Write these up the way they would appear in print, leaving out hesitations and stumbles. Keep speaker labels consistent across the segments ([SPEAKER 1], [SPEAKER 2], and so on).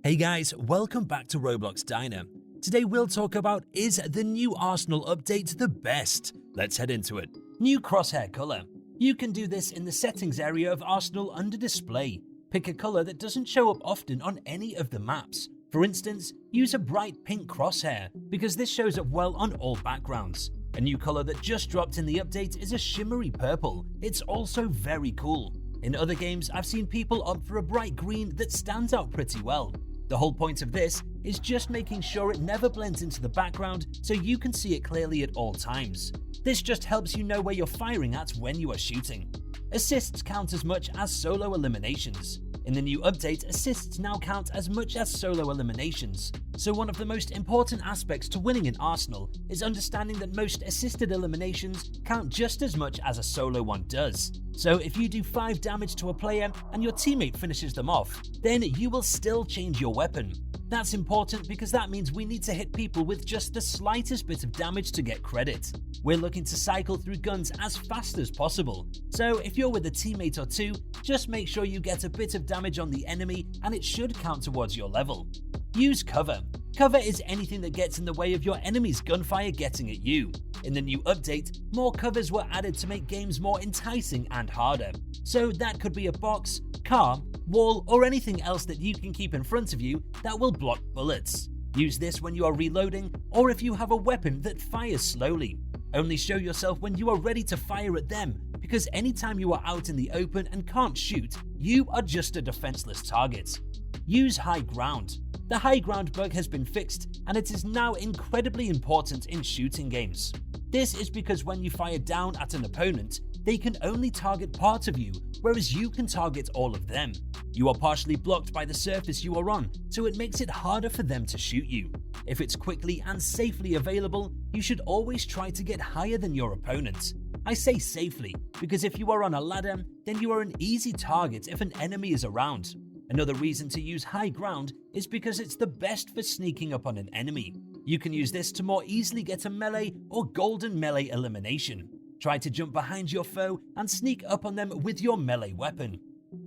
[SPEAKER 1] Hey guys, welcome back to Roblox Diner. Today we'll talk about, is the new Arsenal update the best? Let's head into it. New crosshair color. You can do this in the settings area of Arsenal under display. Pick a color that doesn't show up often on any of the maps. For instance, use a bright pink crosshair because this shows up well on all backgrounds. A new color that just dropped in the update is a shimmery purple. It's also very cool. In other games, I've seen people opt for a bright green that stands out pretty well. The whole point of this is just making sure it never blends into the background so you can see it clearly at all times. This just helps you know where you're firing at when you are shooting. Assists count as much as solo eliminations. In the new update, assists now count as much as solo eliminations. So one of the most important aspects to winning in Arsenal is understanding that most assisted eliminations count just as much as a solo one does. So if you do 5 damage to a player and your teammate finishes them off, then you will still change your weapon. That's important because that means we need to hit people with just the slightest bit of damage to get credit. We're looking to cycle through guns as fast as possible, so if you're with a teammate or two, just make sure you get a bit of damage on the enemy and it should count towards your level. Use cover. Cover is anything that gets in the way of your enemy's gunfire getting at you. In the new update, more covers were added to make games more enticing and harder. So that could be a box, car, wall, or anything else that you can keep in front of you that will block bullets. Use this when you are reloading or if you have a weapon that fires slowly. Only show yourself when you are ready to fire at them, because anytime you are out in the open and can't shoot, you are just a defenseless target. Use high ground. The high ground bug has been fixed and it is now incredibly important in shooting games. This is because when you fire down at an opponent, they can only target part of you, whereas you can target all of them. You are partially blocked by the surface you are on, so it makes it harder for them to shoot you. If it's quickly and safely available, you should always try to get higher than your opponent. I say safely, because if you are on a ladder, then you are an easy target if an enemy is around. Another reason to use high ground is because it's the best for sneaking up on an enemy. You can use this to more easily get a melee or golden melee elimination. Try to jump behind your foe and sneak up on them with your melee weapon.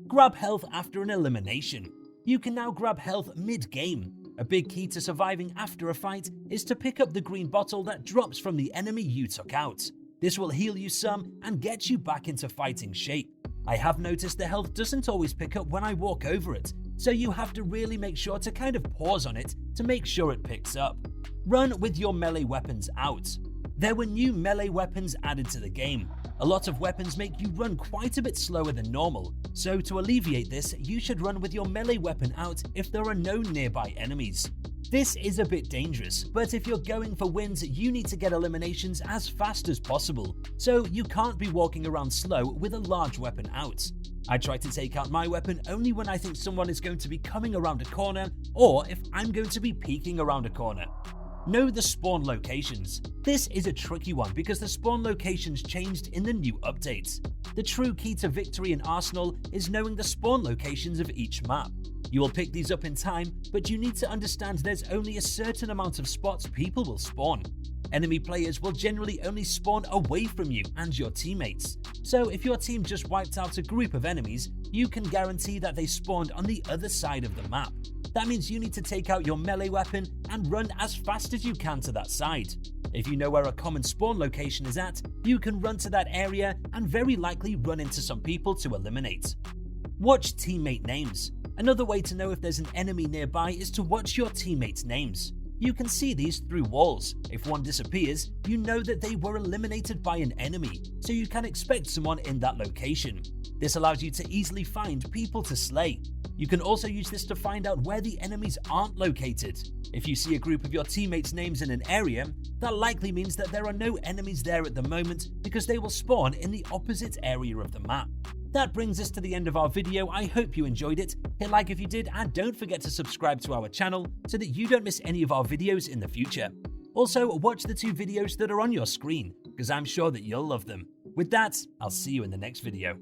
[SPEAKER 1] Grab health after an elimination. You can now grab health mid-game. A big key to surviving after a fight is to pick up the green bottle that drops from the enemy you took out. This will heal you some and get you back into fighting shape. I have noticed the health doesn't always pick up when I walk over it, so you have to really make sure to kind of pause on it to make sure it picks up. Run with your melee weapons out. There were new melee weapons added to the game. A lot of weapons make you run quite a bit slower than normal, so to alleviate this, you should run with your melee weapon out if there are no nearby enemies. This is a bit dangerous, but if you're going for wins, you need to get eliminations as fast as possible, so you can't be walking around slow with a large weapon out. I try to take out my weapon only when I think someone is going to be coming around a corner or if I'm going to be peeking around a corner. Know the spawn locations. This is a tricky one because the spawn locations changed in the new update. The true key to victory in Arsenal is knowing the spawn locations of each map. You will pick these up in time, but you need to understand there's only a certain amount of spots people will spawn. Enemy players will generally only spawn away from you and your teammates. So if your team just wiped out a group of enemies, you can guarantee that they spawned on the other side of the map. That means you need to take out your melee weapon and run as fast as you can to that side. If you know where a common spawn location is at, you can run to that area and very likely run into some people to eliminate. Watch teammate names. Another way to know if there's an enemy nearby is to watch your teammates' names. You can see these through walls. If one disappears, you know that they were eliminated by an enemy, so you can expect someone in that location. This allows you to easily find people to slay. You can also use this to find out where the enemies aren't located. If you see a group of your teammates' names in an area, that likely means that there are no enemies there at the moment because they will spawn in the opposite area of the map. That brings us to the end of our video. I hope you enjoyed it. Hit like if you did and don't forget to subscribe to our channel so that you don't miss any of our videos in the future. Also, watch the 2 videos that are on your screen because I'm sure that you'll love them. With that, I'll see you in the next video.